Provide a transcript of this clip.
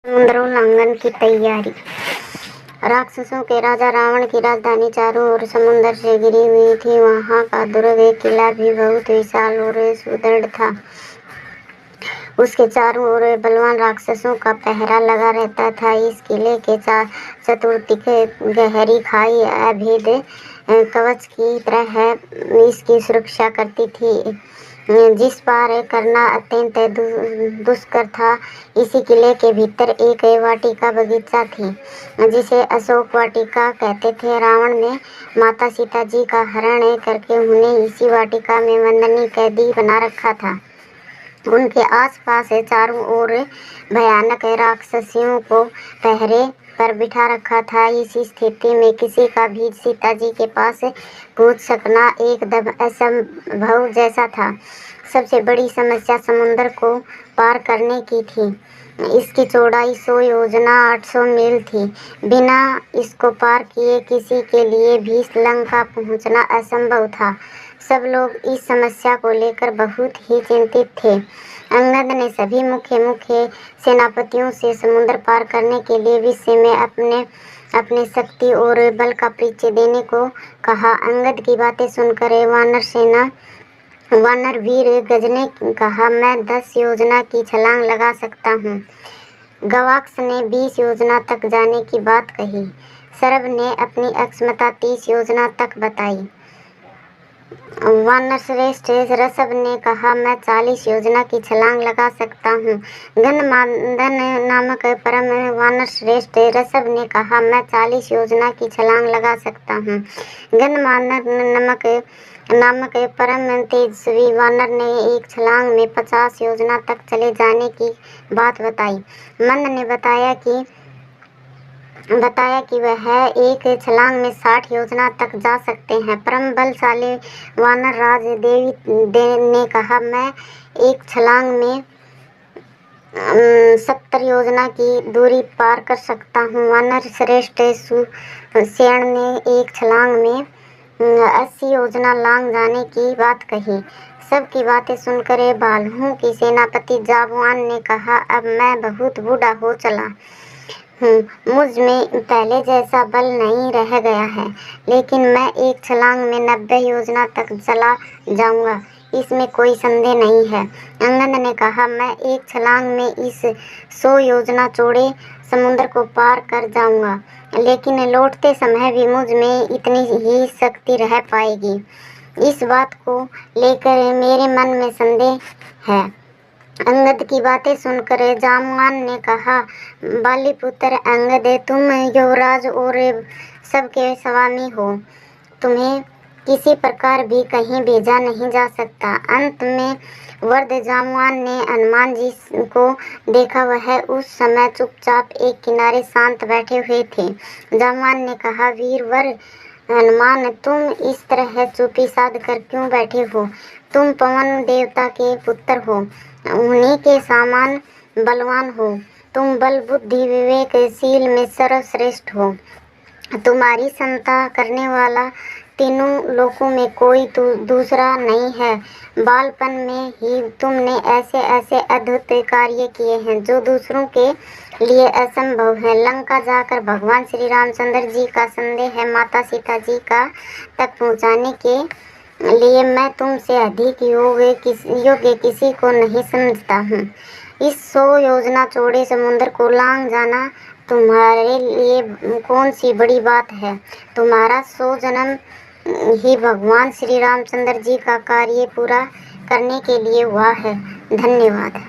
समुद्रोल्लंघन की तैयारी। राक्षसों के राजा रावण की राजधानी चारों ओर समुद्र से घिरी हुई थी। वहां का दुर्ग किला भी बहुत विशाल और सुदृढ़ था। उसके चारों ओर बलवान राक्षसों का पहरा लगा रहता था। इस किले के चतुर्दिक गहरी खाई अभेद कवच की तरह इसकी सुरक्षा करती थी, जिस पार करना अत्यंत दुष्कर था। इसी किले के भीतर एक वाटिका बगीचा थी, जिसे अशोक वाटिका कहते थे। रावण ने माता सीता जी का हरण करके उन्हें इसी वाटिका में बंदनी कैदी बना रखा था। उनके आसपास चारों ओर भयानक राक्षसियों को पहरे पर बिठा रखा था। इसी स्थिति में किसी का भी सीता जी के पास पहुंच सकना एकदम असंभव जैसा था। सबसे बड़ी समस्या समुद्र को पार करने की थी। इसकी चौड़ाई 100 योजना 800 मील थी। बिना इसको पार किए किसी के लिए भी लंका पहुंचना असंभव था। सब लोग इस समस्या को लेकर बहुत ही चिंतित थे। अंगद ने सभी मुख्य सेनापतियों से समुद्र पार करने के लिए विश्व में अपने शक्ति और बल का परिचय देने को कहा। अंगद की बातें सुनकर वानर वीर गज ने कहा, मैं 10 योजना की छलांग लगा सकता हूँ। गवाक्ष ने 20 योजना तक जाने की बात कही। सरभ ने अपनी अक्षमता 30 योजना तक बताई। वानर श्रेष्ठ ऋषभ ने कहा, मैं 40 योजना की छलांग लगा सकता हूँ। गंधमादन नामक परम वानर श्रेष्ठ ऋषभ ने कहा, मैं 40 योजना की छलांग लगा सकता हूँ। गंधमादन नामक परम तेजस्वी वानर ने एक छलांग में 50 योजना तक चले जाने की बात बताई। मंद ने बताया कि वह एक छलांग में 60 योजना तक जा सकते हैं। परम बलशाली वानर राज देवी ने कहा, मैं एक छलांग में 70 योजना की दूरी पार कर सकता हूँ। वानर श्रेष्ठ सुसेन ने एक छलांग में 80 योजना लांग जाने की बात कही। सबकी बातें सुनकर भालुओं की सेनापति जाबान ने कहा, अब मैं बहुत बूढ़ा हो चला हूँ। मुझ में पहले जैसा बल नहीं रह गया है, लेकिन मैं एक छलांग में 90 योजना तक चला जाऊंगा, इसमें कोई संदेह नहीं है। अंगद ने कहा, मैं एक छलांग में इस 100 योजना चौड़े समुद्र को पार कर जाऊंगा, लेकिन लौटते समय भी मुझ में इतनी ही शक्ति रह पाएगी। इस बात को लेकर मेरे मन में संदेह है। अंगद की बातें सुनकर जामवान ने कहा, बालीपुत्र अंगद, तुम युवराज और सबके स्वामी हो। तुम्हें किसी प्रकार भी कहीं भेजा नहीं जा सकता। अंत में वर्द जामवान ने हनुमान जी को देखा। वह उस समय चुपचाप एक किनारे शांत बैठे हुए थे। जामवान ने कहा, वीरवर हनुमान, तुम इस तरह चुप्पी साध कर क्यों बैठे हो? तुम पवन देवता के पुत्र हो, उन्हीं के समान बलवान हो। तुम बल बुद्धि विवेकशील में सर्वश्रेष्ठ हो। तुम्हारी समता करने वाला तीनों लोकों में कोई दूसरा नहीं है। बालपन में ही तुमने ऐसे अद्भुत कार्य किए हैं जो दूसरों के लिए असंभव है। लंका जाकर भगवान श्री रामचंद्र जी का संदेह माता सीता जी का तक पहुंचाने के लिए मैं तुमसे अधिक योग्य किसी को नहीं समझता हूँ। इस 100 योजना चौड़े समुद्र को लांग जाना तुम्हारे लिए कौन सी बड़ी बात है? तुम्हारा 100 जन्म ही भगवान श्री रामचंद्र जी का कार्य पूरा करने के लिए हुआ है। धन्यवाद।